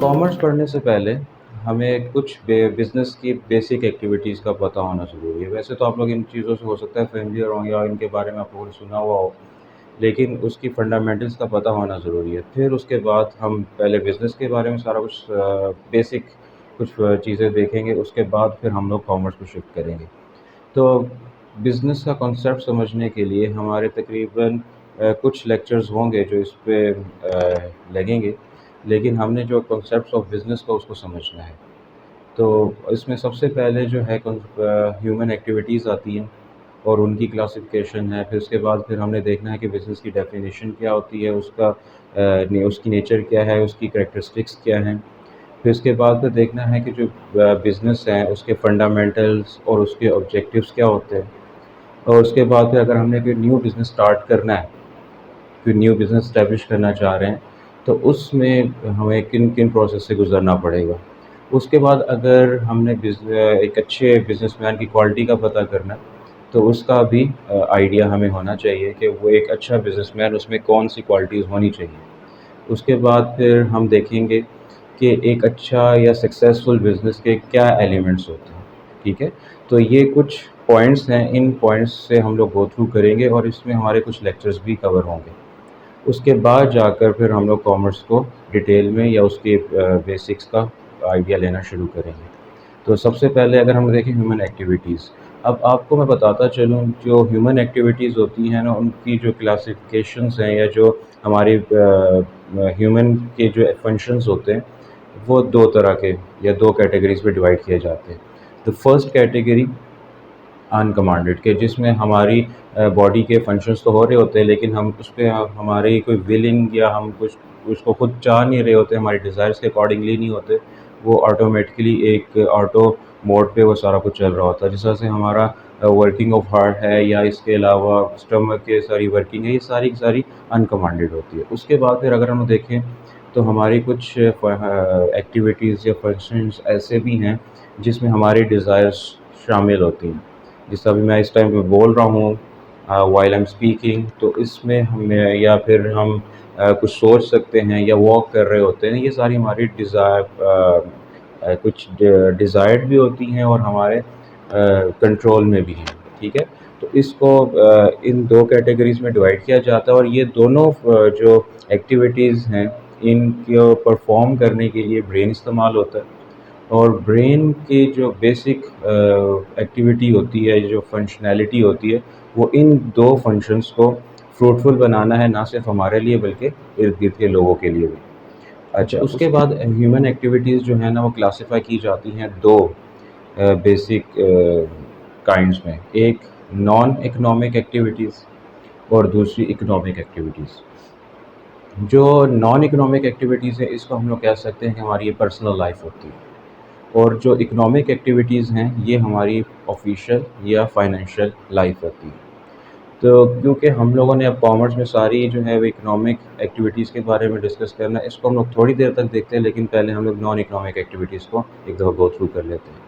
Commerce پڑھنے سے پہلے ہمیں کچھ بزنس کی بیسک ایکٹیویٹیز کا پتہ ہونا ضروری ہے. ویسے تو آپ لوگ ان چیزوں سے ہو سکتا ہے فیملیئر ہوں یا ان کے بارے میں آپ لوگوں نے سنا ہوا ہو، لیکن اس کی فنڈامنٹلس کا پتہ ہونا ضروری ہے. پھر اس کے بعد ہم پہلے بزنس کے بارے میں سارا کچھ بیسک کچھ چیزیں دیکھیں گے. اس کے بعد پھر ہم لوگ کامرس کو شفٹ کریں گے. تو بزنس کا کانسیپٹ سمجھنے کے لیے ہمارے تقریباً کچھ لیکچرز ہوں گے جو اس پہ لگیں گے، لیکن ہم نے جو کانسیپٹس آف بزنس کو اس کو سمجھنا ہے. تو اس میں سب سے پہلے جو ہے ہیومن ایکٹیویٹیز آتی ہیں اور ان کی کلاسیفیکیشن ہے. پھر اس کے بعد پھر ہم نے دیکھنا ہے کہ بزنس کی ڈیفینیشن کیا ہوتی ہے، اس کی نیچر کیا ہے، اس کی کریکٹرسٹکس کیا ہیں. پھر اس کے بعد پھر دیکھنا ہے کہ جو بزنس ہیں اس کے فنڈامنٹلز اور اس کے آبجیکٹیوز کیا ہوتے ہیں. اور اس کے بعد پھر اگر ہم نے کوئی نیو بزنس سٹارٹ کرنا ہے، کوئی نیو بزنس اسٹیبلش کرنا چاہ رہے ہیں، تو اس میں ہمیں کن کن پروسیس سے گزرنا پڑے گا. اس کے بعد اگر ہم نے ایک اچھے بزنس مین کی کوالٹی کا پتہ کرنا ہے، تو اس کا بھی آئیڈیا ہمیں ہونا چاہیے کہ وہ ایک اچھا بزنس مین اس میں کون سی کوالٹیز ہونی چاہیے. اس کے بعد پھر ہم دیکھیں گے کہ ایک اچھا یا سکسیزفل بزنس کے کیا ایلیمنٹس ہوتے ہیں. ٹھیک ہے، تو یہ کچھ پوائنٹس ہیں، ان پوائنٹس سے ہم لوگ گو تھرو کریں گے اور اس میں ہمارے کچھ لیکچرز بھی کور ہوں گے. اس کے بعد جا کر پھر ہم لوگ کامرس کو ڈیٹیل میں یا اس کے بیسکس کا آئیڈیا لینا شروع کریں گے. تو سب سے پہلے اگر ہم دیکھیں ہیومن ایکٹیویٹیز، اب آپ کو میں بتاتا چلوں جو ہیومن ایکٹیویٹیز ہوتی ہیں نا، ان کی جو کلاسیفیکیشنز ہیں یا جو ہماری ہیومن کے جو فنکشنز ہوتے ہیں وہ دو طرح کے یا دو کیٹیگریز میں ڈیوائڈ کیے جاتے ہیں. تو فرسٹ کیٹیگری انکمانڈڈ، کہ جس میں ہماری باڈی کے فنکشنز تو ہو رہے ہوتے ہیں لیکن ہم اس پہ ہماری کوئی ویلنگ یا ہم کچھ اس کو خود چاہ نہیں رہے ہوتے، ہماری ڈیزائرس کے اکارڈنگلی نہیں ہوتے. وہ آٹومیٹکلی ایک آٹو موڈ پہ وہ سارا کچھ چل رہا ہوتا ہے. جس طرح سے ہمارا ورکنگ آف ہارٹ ہے یا اس کے علاوہ اسٹمک کے ساری ورکنگ ہے، یہ ساری کی ساری انکمانڈڈ ہوتی ہے. اس کے بعد پھر اگر ہم دیکھیں تو ہماری کچھ ایکٹیویٹیز یا فنکشنز ایسے بھی ہیں جس میں ہماری ڈیزائرس شامل ہوتی ہیں. جس طرح ابھی میں اس ٹائم پہ بول رہا ہوں وائل آئی ایم اسپیکنگ، تو اس میں ہمیں یا پھر ہم کچھ سوچ سکتے ہیں یا واک کر رہے ہوتے ہیں. یہ ساری ہماری کچھ ڈیزائرڈ بھی ہوتی ہیں اور ہمارے کنٹرول میں بھی ہیں. ٹھیک ہے، تو اس کو ان دو کیٹیگریز میں ڈیوائڈ کیا جاتا ہے. اور یہ دونوں جو ایکٹیویٹیز ہیں ان کو پرفارم کرنے کے لیے برین استعمال ہوتا ہے. اور برین کی جو بیسک ایکٹیویٹی ہوتی ہے، جو فنکشنالٹی ہوتی ہے، وہ ان دو فنکشنز کو فروٹفل بنانا ہے، نہ صرف ہمارے لیے بلکہ ارد گرد کے لوگوں کے لیے بھی. اچھا، اس کے بعد ہیومن ایکٹیویٹیز جو ہیں نا وہ کلاسیفائی کی جاتی ہیں دو بیسک کائنڈس میں. ایک نان اکنامک ایکٹیویٹیز اور دوسری اکنامک ایکٹیویٹیز. جو نان اکنامک ایکٹیویٹیز ہیں اس کو ہم لوگ کہہ سکتے ہیں کہ ہماری یہ پرسنل لائف ہوتی ہے. اور جو اکنامک ایکٹیویٹیز ہیں یہ ہماری آفیشیل یا فائنینشیل لائف ہوتی ہے. تو کیونکہ ہم لوگوں نے اب کامرس میں ساری جو ہے وہ اکنامک ایکٹیویٹیز کے بارے میں ڈسکس کرنا ہے، اس کو ہم لوگ تھوڑی دیر تک دیکھتے ہیں، لیکن پہلے ہم لوگ نان اکنامک ایکٹیویٹیز کو ایک دفعہ گو تھرو کر لیتے ہیں.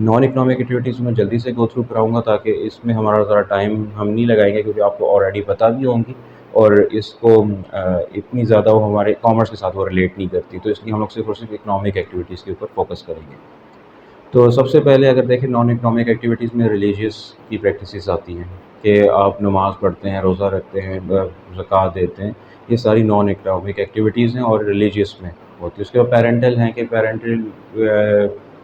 نان اکنامک ایکٹیویٹیز میں جلدی سے گو تھرو کراؤں گا تاکہ اس میں ہمارا ذرا ٹائم ہم نہیں لگائیں گے، کیونکہ آپ کو آلریڈی پتہ بھی ہوں گی اور اس کو اتنی زیادہ وہ ہمارے کامرس کے ساتھ وہ ریلیٹ نہیں کرتی. تو اس لیے ہم لوگ صرف اور صرف اکنامک ایکٹیویٹیز کے اوپر فوکس کریں گے. تو سب سے پہلے اگر دیکھیں نان اکنامک ایکٹیویٹیز میں ریلیجیس کی پریکٹسز آتی ہیں کہ آپ نماز پڑھتے ہیں، روزہ رکھتے ہیں، زکوٰۃ دیتے ہیں. یہ ساری نان اکنامک ایکٹیویٹیز ہیں اور ریلیجیس میں ہوتی ہے. اس کے بعد پیرنٹل ہیں کہ پیرنٹل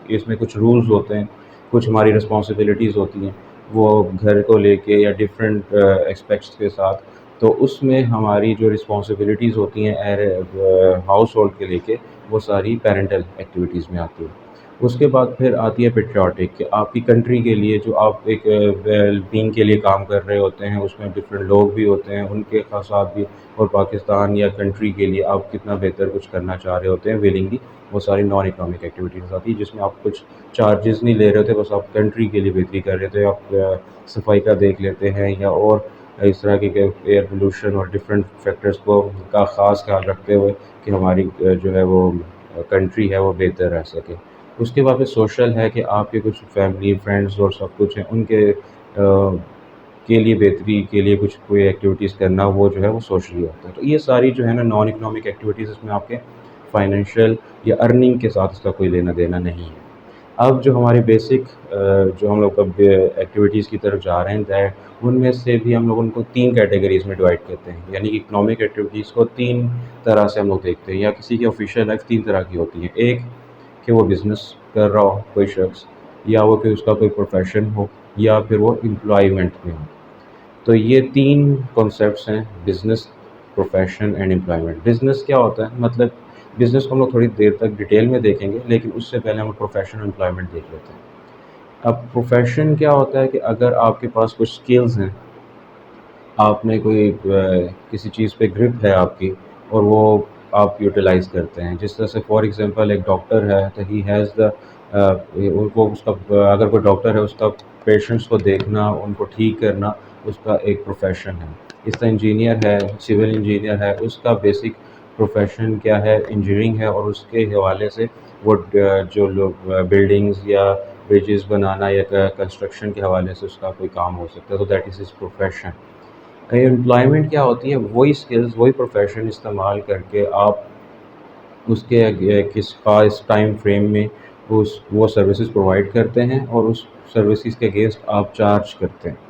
اس میں کچھ رولز ہوتے ہیں، کچھ ہماری رسپانسبلٹیز ہوتی ہیں وہ گھر کو لے کے یا ڈفرینٹ اسپیکٹس کے ساتھ. تو اس میں ہماری جو رسپانسبلٹیز ہوتی ہیں ہاؤس ہولڈ کے لے کے، وہ ساری پیرنٹل ایکٹیویٹیز میں آتی ہے. اس کے بعد پھر آتی ہے پیٹریوٹک، کہ آپ کی کنٹری کے لیے جو آپ ایک ویل بینگ کے لیے کام کر رہے ہوتے ہیں. اس میں ڈفرینٹ لوگ بھی ہوتے ہیں، ان کے خاصات بھی، اور پاکستان یا کنٹری کے لیے آپ کتنا بہتر کچھ کرنا چاہ رہے ہوتے ہیں ویلنگلی. وہ ساری نان اکنامک ایکٹیویٹیز آتی ہیں جس میں آپ کچھ چارجز نہیں لے رہے ہوتے، بس آپ کنٹری کے لیے بہتری کر رہے تھے. آپ صفائی کا دیکھ لیتے ہیں یا اور اس طرح کی ایئر پولوشن اور ڈفرینٹ فیکٹرز کو کا خاص خیال رکھتے ہوئے کہ ہماری جو ہے وہ کنٹری ہے وہ بہتر رہ سکے. اس کے بعد پھر سوشل ہے کہ آپ کے کچھ فیملی فرینڈز اور سب کچھ ہیں، ان کے لیے بہتری کے لیے کچھ کوئی ایکٹیویٹیز کرنا، وہ جو ہے وہ سوشلی ہوتا ہے. تو یہ ساری جو ہے نا نان اکنامک ایکٹیویٹیز، اس میں آپ کے فائنینشیل یا ارننگ کے ساتھ اس کا کوئی لینا دینا نہیں ہے۔ اب جو ہماری بیسک جو ہم لوگ اب ایکٹیویٹیز کی طرف جا رہے ہیں ان میں سے بھی ہم لوگ ان کو 3 کیٹیگریز میں ڈیوائڈ کرتے ہیں، یعنی کہ اکنامک ایکٹیویٹیز کو 3 طرح سے ہم لوگ دیکھتے ہیں، یا کسی کی آفیشیل لائف 3 طرح کی ہوتی ہے۔ ایک کہ وہ بزنس کر رہا ہو کوئی شخص، یا وہ کہ اس کا کوئی پروفیشن ہو، یا پھر وہ امپلائمنٹ میں ہو۔ تو یہ 3 کانسیپٹس ہیں: business, profession and employment. Business کیا ہوتا ہے؟ مطلب بزنس کو ہم لوگ تھوڑی دیر تک ڈیٹیل میں دیکھیں گے، لیکن اس سے پہلے ہم پروفیشن اور امپلائمنٹ دیکھ لیتے ہیں۔ اب پروفیشن کیا ہوتا ہے کہ اگر آپ کے پاس کچھ سکلز ہیں، آپ نے کوئی کسی چیز پہ گرپ ہے آپ کی، اور وہ آپ یوٹیلائز کرتے ہیں، جس طرح سے فار ایگزامپل ایک ڈاکٹر ہے تو ہی ہیز دا وہ اس کا اگر کوئی ڈاکٹر ہے اس کا پیشنٹس کو دیکھنا، ان کو ٹھیک کرنا اس کا ایک پروفیشن ہے۔ اس طرح انجینئر ہے، سول انجینئر ہے، اس کا بیسک پروفیشن کیا ہے؟ انجینئرنگ ہے، اور اس کے حوالے سے وہ جو لوگ بلڈنگز یا برجز بنانا یا کنسٹرکشن کے حوالے سے اس کا کوئی کام ہو سکتا ہے، تو that is his profession. Employment کیا ہوتی ہے؟ وہی سکلز، وہی پروفیشن استعمال کر کے آپ اس کے کس خاص ٹائم فریم میں وہ سروسز پرووائڈ کرتے ہیں، اور اس سروسز کے اگینسٹ آپ چارج کرتے ہیں۔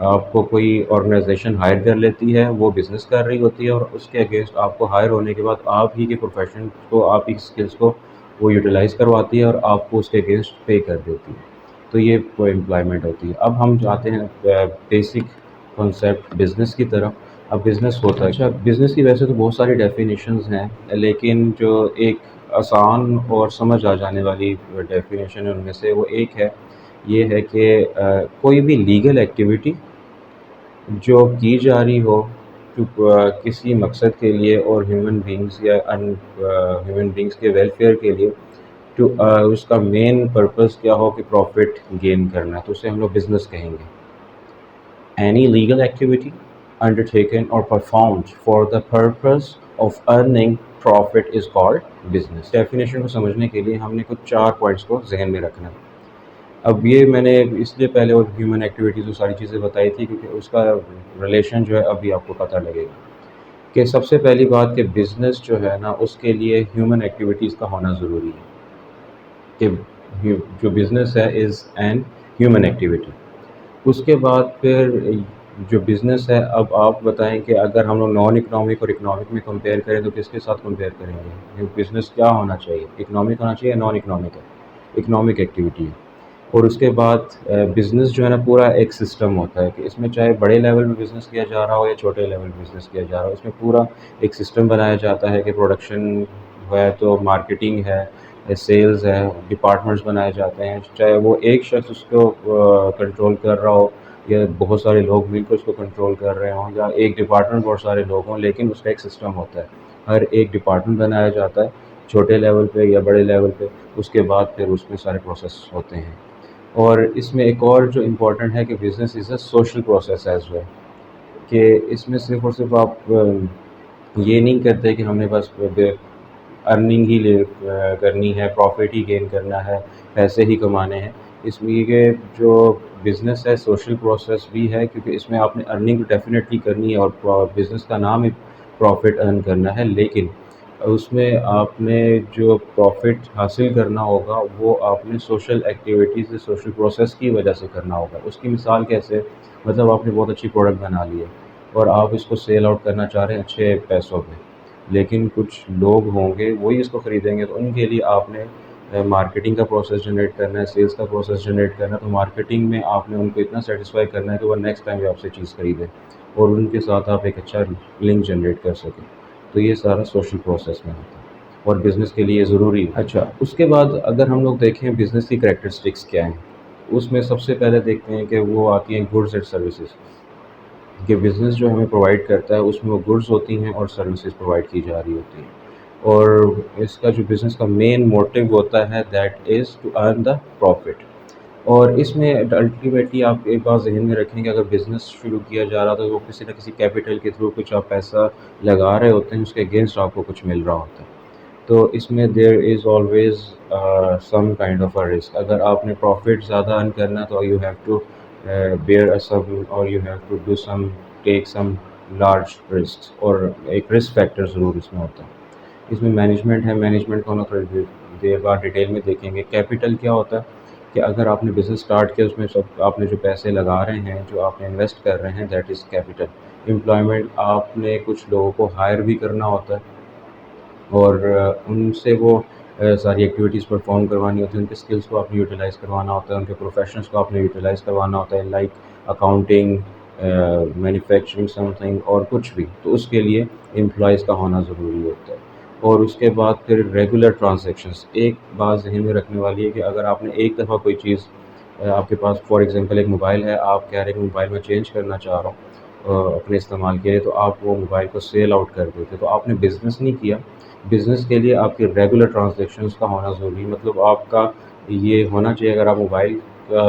آپ کو کوئی آرگنائزیشن ہائر کر لیتی ہے، وہ بزنس کر رہی ہوتی ہے، اور اس کے اگینسٹ آپ کو ہائر ہونے کے بعد آپ ہی کے پروفیشن کو، آپ ہی اسکلس کو وہ یوٹیلائز کرواتی ہے، اور آپ کو اس کے اگینسٹ پے کر دیتی ہے۔ تو یہ وہ امپلائمنٹ ہوتی ہے۔ اب ہم جاتے ہیں بیسک کانسیپٹ بزنس کی طرف۔ اب بزنس ہوتا ہے، اچھا بزنس کی ویسے تو بہت ساری ڈیفینیشنز ہیں، لیکن جو ایک آسان اور سمجھ آ جانے والی ڈیفینیشن ہے ان میں سے وہ ایک ہے، یہ ہے کہ کوئی بھی لیگل ایکٹیویٹی جو کی جا رہی ہو کسی مقصد کے لیے، اور ہیومن بینگز یا ہیومن بینگز کے ویلفیئر کے لیے، اس کا مین پرپس کیا ہو کہ پروفٹ گین کرنا، تو اسے ہم لوگ بزنس کہیں گے۔ Any legal activity undertaken or performed for the purpose of earning profit is called business۔ Definition کو سمجھنے کے لیے ہم نے کچھ 4 پوائنٹس کو ذہن میں رکھنا ہے۔ اب یہ میں نے اس لیے پہلے وہ ہیومن ایکٹیویٹیز وہ ساری چیزیں بتائی تھی، کیونکہ اس کا ریلیشن جو ہے ابھی آپ کو پتہ لگے گا کہ سب سے پہلی بات کہ بزنس جو ہے نا، اس کے لیے ہیومن ایکٹیویٹیز کا ہونا ضروری ہے، کہ جو بزنس ہے از این ہیومن ایکٹیویٹی۔ اس کے بعد پھر جو بزنس ہے، اب آپ بتائیں کہ اگر ہم لوگ نان اکنامک اور اکنامک میں کمپیئر کریں تو کس کے ساتھ کمپیئر کریں گے؟ بزنس کیا ہونا چاہیے؟ اکنامک ہونا چاہیے یا نان اکنامک ہے؟ اکنامک ایکٹیویٹی ہے۔ اور اس کے بعد بزنس جو ہے نا پورا ایک سسٹم ہوتا ہے، کہ اس میں چاہے بڑے لیول پہ بزنس کیا جا رہا ہو یا چھوٹے لیول پہ بزنس کیا جا رہا ہو، اس میں پورا ایک سسٹم بنایا جاتا ہے، کہ پروڈکشن ہے تو مارکیٹنگ ہے، سیلز ہے، ڈپارٹمنٹس بنائے جاتے ہیں، چاہے وہ ایک شخص اس کو کنٹرول کر رہا ہو یا بہت سارے لوگ مل کر اس کو کنٹرول کر رہے ہوں، یا ایک ڈپارٹمنٹ بہت سارے لوگ ہوں، لیکن اس کا ایک سسٹم ہوتا ہے، ہر ایک ڈپارٹمنٹ بنایا جاتا ہے چھوٹے لیول پہ یا بڑے لیول پہ، اس کے بعد پھر اس میں سارے پروسیس ہوتے ہیں۔ اور اس میں ایک اور جو امپورٹنٹ ہے کہ business is a social process as well, کہ اس میں صرف اور صرف آپ یہ نہیں کرتے کہ ہم نے بس ارننگ ہی کرنی ہے، پروفٹ ہی گین کرنا ہے، پیسے ہی کمانے ہیں۔ اس میں یہ جو بزنس ہے سوشل پروسیس بھی ہے، کیونکہ اس میں آپ نے ارننگ ڈیفینیٹلی کرنی ہے، اور بزنس کا نام ہی پروفٹ ارن کرنا ہے، لیکن اس میں آپ نے جو پروفٹ حاصل کرنا ہوگا وہ آپ نے سوشل ایکٹیویٹیز، سوشل پروسیس کی وجہ سے کرنا ہوگا۔ اس کی مثال کیسے؟ مطلب آپ نے بہت اچھی پروڈکٹ بنا لی ہے، اور آپ اس کو سیل آؤٹ کرنا چاہ رہے ہیں اچھے پیسوں پہ، لیکن کچھ لوگ ہوں گے وہی اس کو خریدیں گے، تو ان کے لیے آپ نے مارکیٹنگ کا پروسیس جنریٹ کرنا ہے، سیلز کا پروسیس جنریٹ کرنا ہے۔ تو مارکیٹنگ میں آپ نے ان کو اتنا سیٹسفائی کرنا ہے کہ وہ نیکسٹ ٹائم بھی آپ سے چیز خریدیں، اور ان کے ساتھ آپ ایک اچھا لنک جنریٹ کر سکیں۔ تو یہ سارا سوشل پروسیس میں ہوتا ہے، اور بزنس کے لیے ضروری ہے۔ اچھا، اس کے بعد اگر ہم لوگ دیکھیں بزنس کی کریکٹرسٹکس کیا ہیں، اس میں سب سے پہلے دیکھتے ہیں کہ وہ آتی ہیں گڈز اینڈ سروسز، کہ بزنس جو ہمیں پرووائڈ کرتا ہے اس میں وہ گڈز ہوتی ہیں اور سروسز پرووائڈ کی جا رہی ہوتی ہیں، اور اس کا جو بزنس کا مین موٹیو ہوتا ہے that is to earn the profit. اور اس میں الٹیمیٹلی آپ ایک بات ذہن میں رکھیں کہ اگر بزنس شروع کیا جا رہا تو وہ کسی نہ کسی کیپٹل کے تھرو کچھ آپ پیسہ لگا رہے ہوتے ہیں، اس کے اگینسٹ آپ کو کچھ مل رہا ہوتا ہے، تو اس میں there is always some kind of a risk. اگر آپ نے پروفٹ زیادہ ارن کرنا تو you have to bear some, اور you have to do some take some large risk, اور ایک رسک فیکٹر ضرور اس میں ہوتا ہے۔ اس میں مینجمنٹ ہے، مینجمنٹ کو ہم لوگ تھوڑی دیر بعد ڈیٹیل میں دیکھیں گے۔ کیپٹل کیا ہوتا ہے کہ اگر آپ نے بزنس اسٹارٹ کیا، اس میں سب آپ نے جو پیسے لگا رہے ہیں، جو آپ نے انویسٹ کر رہے ہیں، دیٹ از کیپٹل۔ امپلائمنٹ، آپ نے کچھ لوگوں کو ہائر بھی کرنا ہوتا ہے اور ان سے وہ ساری ایکٹیویٹیز پرفارم کروانی ہوتی ہیں، ان کے اسکلس کو آپ نے یوٹیلائز کروانا ہوتا ہے، ان کے پروفیشنس کو آپ نے یوٹیلائز کروانا ہوتا ہے، like accounting, manufacturing some thing اور کچھ بھی، تو اس کے لیے امپلائیز کا ہونا ضروری ہوتا ہے۔ اور اس کے بعد پھر ریگولر ٹرانزیکشنس، ایک بات ذہن میں رکھنے والی ہے کہ اگر آپ نے ایک دفعہ کوئی چیز آپ کے پاس فار ایگزامپل ایک موبائل ہے، آپ کہہ رہے ہیں کہ موبائل میں چینج کرنا چاہ رہا ہوں اپنے استعمال کے لیے، تو آپ وہ موبائل کو سیل آؤٹ کر دیتے، تو آپ نے بزنس نہیں کیا۔ بزنس کے لیے آپ کے ریگولر ٹرانزیکشنس کا ہونا ضروری، مطلب آپ کا یہ ہونا چاہیے، اگر آپ موبائل کا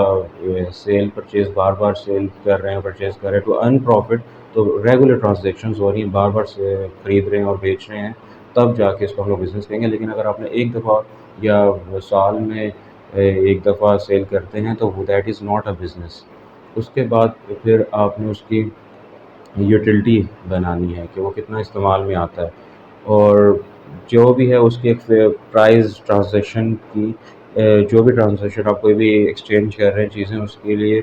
سیل پرچیز بار بار سیل کر رہے ہیں، پرچیز کر رہے ہیں، ٹو ارن پروفٹ، تو ریگولر ٹرانزیکشنز ہو رہی ہیں، بار بار سے خرید رہے ہیں اور بیچ رہے ہیں، تب جا کے اس کو ہم لوگ بزنس کہیں گے۔ لیکن اگر آپ نے ایک دفعہ یا سال میں ایک دفعہ سیل کرتے ہیں تو that is not a business. اس کے بعد پھر آپ نے اس کی یوٹیلٹی بنانی ہے کہ وہ کتنا استعمال میں آتا ہے، اور جو بھی ہے اس کی ایک پرائز ٹرانزیکشن کی، جو بھی ٹرانزیکشن آپ کوئی بھی ایکسچینج کر رہے ہیں چیزیں، اس کے لیے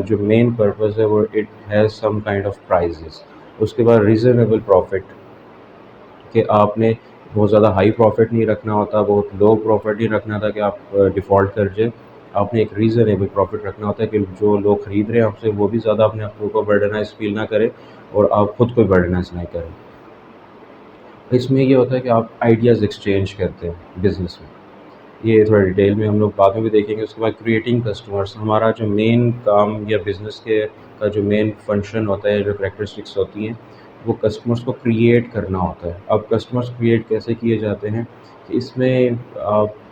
جو مین پرپز ہے وہ it has some kind of prices. اس کے بعد ریزنیبل پروفٹ، کہ آپ نے بہت زیادہ ہائی پروفٹ نہیں رکھنا ہوتا، بہت لو پروفٹ نہیں رکھنا تھا کہ آپ ڈیفالٹ کر جائیں۔ آپ نے ایک ریزنیبل پروفٹ رکھنا ہوتا ہے کہ جو لوگ خرید رہے ہیں آپ سے، وہ بھی زیادہ اپنے آپ کو برڈنائز فیل نہ کرے اور آپ خود کو برڈنائز نہ کریں۔ اس میں یہ ہوتا ہے کہ آپ آئیڈیاز ایکسچینج کرتے ہیں بزنس میں، یہ تھوڑا ڈیٹیل میں ہم لوگ بعد میں بھی دیکھیں گے۔ اس کے بعد کریٹنگ کسٹمرس، ہمارا جو مین کام یا بزنس کے کا جو مین فنکشن ہوتا ہے، جو کریکٹرسٹکس ہوتی ہیں، وہ کسٹمرس کو کریٹ کرنا ہوتا ہے۔ اب کسٹمرس کریٹ کیسے کیے جاتے ہیں کہ اس میں آپ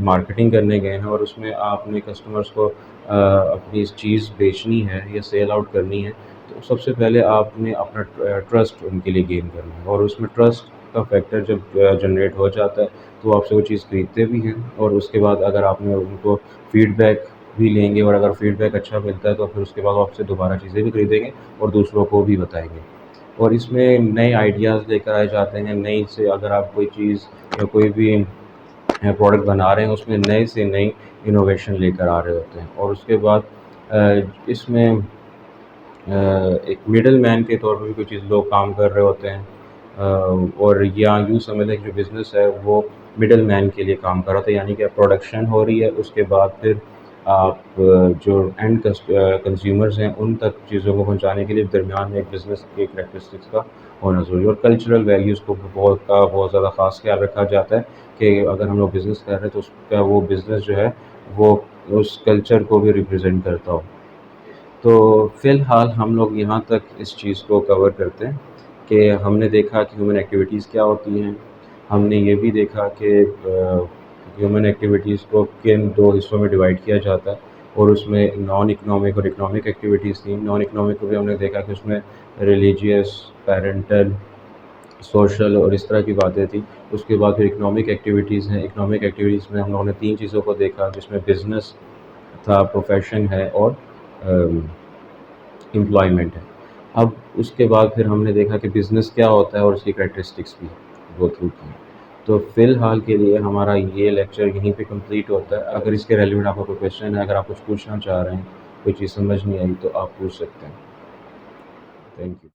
مارکیٹنگ کرنے گئے ہیں اور اس میں آپ نے کسٹمرس کو اپنی چیز بیچنی ہے یا سیل آؤٹ کرنی ہے، تو سب سے پہلے آپ نے اپنا ٹرسٹ ان کے لیے گین کرنا ہے، اور اس میں ٹرسٹ کا فیکٹر جب جنریٹ ہو جاتا ہے تو آپ سے وہ چیز خریدتے بھی ہیں، اور اس کے بعد اگر آپ نے ان کو فیڈ بیک بھی لیں گے، اور اگر فیڈ بیک اچھا ملتا ہے تو پھر اس کے بعد آپ سے دوبارہ چیزیں بھی خریدیں گے اور دوسروں کو بھی بتائیں گے۔ اور اس میں نئے آئیڈیاز لے کر آئے جاتے ہیں، نئی سے اگر آپ کوئی چیز یا کوئی بھی پروڈکٹ بنا رہے ہیں، اس میں نئے سے نئی انوویشن لے کر آ رہے ہوتے ہیں۔ اور اس کے بعد اس میں ایک مڈل مین کے طور پر بھی کوئی چیز لوگ کام کر رہے ہوتے ہیں، اور یا یوں سمجھ لیں کہ جو بزنس ہے وہ مڈل مین کے لیے کام کر رہا تھا، یعنی کہ پروڈکشن ہو رہی ہے، اس کے بعد پھر آپ جو اینڈ کنزیومرز ہیں ان تک چیزوں کو پہنچانے کے لیے درمیان میں ایک بزنس کے کریکٹرسٹکس کا ہونا ضروری ہے۔ اور کلچرل ویلیوز کو بہت زیادہ خاص خیال رکھا جاتا ہے کہ اگر ہم لوگ بزنس کر رہے ہیں تو اس کا وہ بزنس جو ہے وہ اس کلچر کو بھی ریپرزینٹ کرتا ہو۔ تو فی الحال ہم لوگ یہاں تک اس چیز کو کور کرتے ہیں کہ ہم نے دیکھا کہ ہیومن ایکٹیویٹیز کیا ہوتی ہیں، ہم نے یہ بھی دیکھا کہ ہیومن ایکٹیویٹیز کو کن دو حصوں میں ڈیوائڈ کیا جاتا ہے، اور اس میں نان اکنامک اور اکنامک ایکٹیویٹیز تھیں۔ نان اکنامک کو بھی ہم نے دیکھا کہ اس میں ریلیجیس، پیرنٹل، سوشل اور اس طرح کی باتیں تھیں۔ اس کے بعد پھر اکنامک ایکٹیویٹیز ہیں۔ اکنامک ایکٹیویٹیز میں ہم لوگوں نے تین چیزوں کو دیکھا، جس میں بزنس تھا، پروفیشن ہے، اور امپلائمنٹ ہے۔ اب اس کے بعد پھر ہم نے دیکھا کہ بزنس کیا ہوتا ہے اور اس کی کریکٹرسٹکس بھی گو تھرو کی۔ تو فی الحال کے لیے ہمارا یہ لیکچر یہیں پہ کمپلیٹ ہوتا ہے۔ اگر اس کے ریلیونٹ آپ کا کوئی کویشچن ہے، اگر آپ کچھ پوچھنا چاہ رہے ہیں، کوئی چیز سمجھ نہیں آئی، تو آپ پوچھ سکتے ہیں۔ Thank you.